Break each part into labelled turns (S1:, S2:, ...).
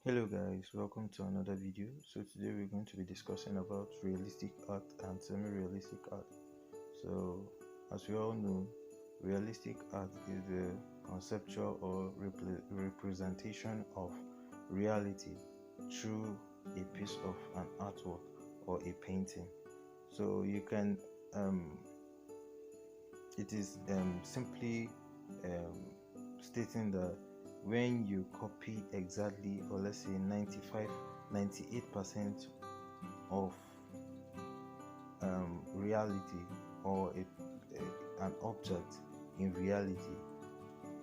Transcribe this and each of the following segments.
S1: Hello guys, welcome to another video. So today we're going to be discussing about realistic art and semi-realistic art. So as we all know, realistic art is the conceptual or representation of reality through a piece of an artwork or a painting. So you can it is simply stating that when you copy exactly, or let's say 98% of reality, or an object in reality,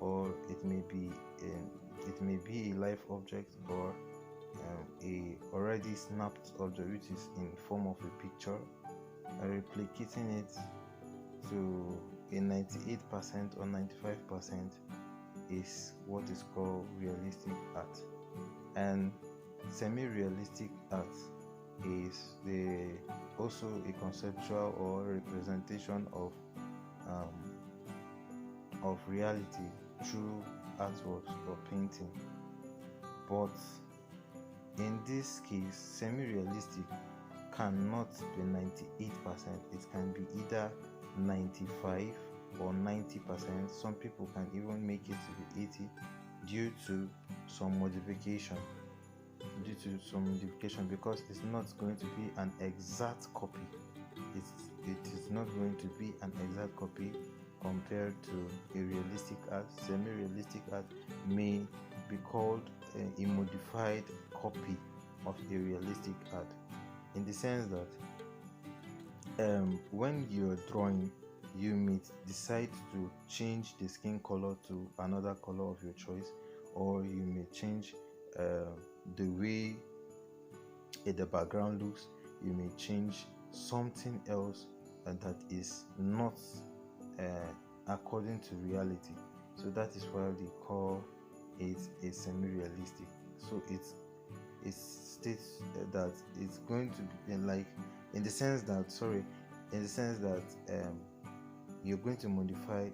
S1: or it may be a live object, or a already snapped object which is in form of a picture, and replicating it to a 98% or 95% is what is called realistic art. And semi-realistic art is also a conceptual or representation of reality through artworks or painting. But in this case, semi-realistic cannot be 98%. It can be either 95 or 90%. Some people can even make it to be 80 due to some modification. Because it's not going to be an exact copy. It is not going to be an exact copy compared to a realistic art. Semi-realistic art may be called a modified copy of a realistic art, in the sense that when you're drawing, you may decide to change the skin color to another color of your choice, or you may change the way the background looks. You may change something else that is not according to reality. So that is why they call it a semi-realistic. So it states that it's going to be in the sense that you're going to modify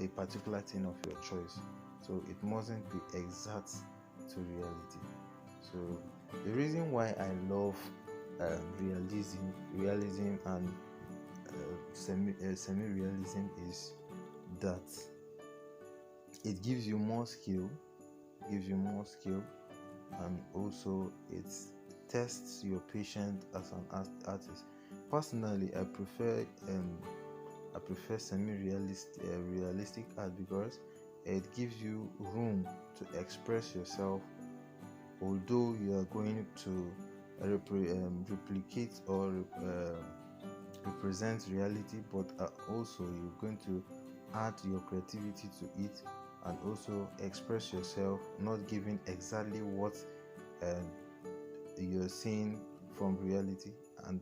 S1: a particular thing of your choice, so it mustn't be exact to reality. So the reason why I love realism and semi-realism is that it gives you more skill, and also it tests your patience as an artist. Personally, I prefer realistic art because it gives you room to express yourself, although you are going to replicate or represent reality, but also you're going to add your creativity to it, and also express yourself, not giving exactly what you're seeing from reality,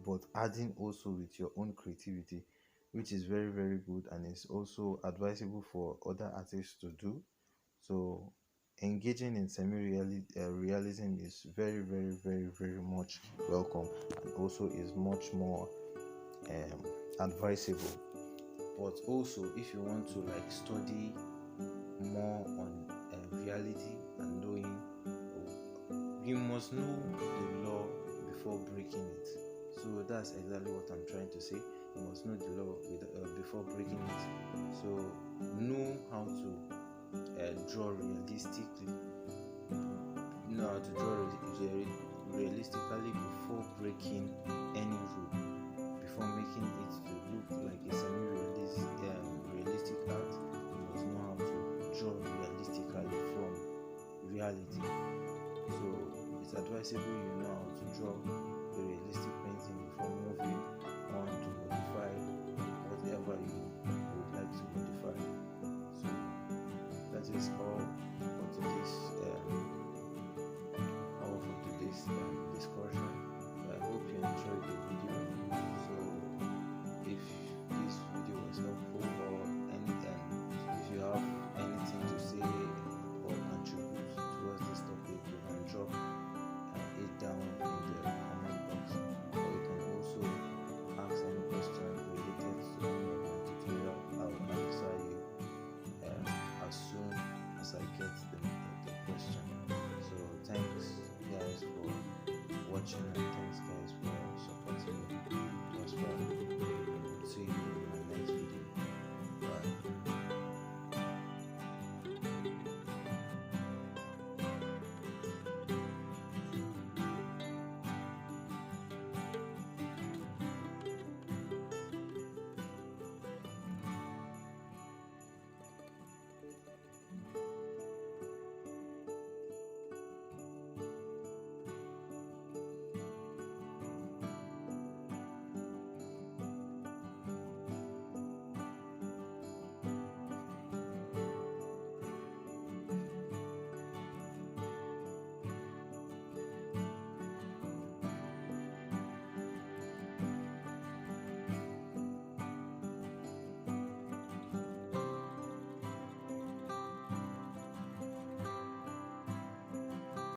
S1: but adding also with your own creativity, which is very very good, and is also advisable for other artists to do. So engaging in semi-realism is very very very very much welcome, and also is much more advisable. But also, if you want to study more on reality and knowing, you must know the law before breaking it. So that's exactly what I'm trying to say. You must know the law before breaking it. So know how to draw realistically. Know how to draw realistically before breaking any rule, before making it to look like a realistic art. You must know how to draw realistically from reality. So it's advisable you know how to draw a realistic painting before moving on to modify whatever you would like to modify. So that is all for today's discussion. I hope you enjoyed the video. So if this video was helpful, or anything, if you have anything to say or contribute towards this topic, you can drop it down in the comment box, or you can also ask any question related to any of my tutorial. I will answer you as soon as watching.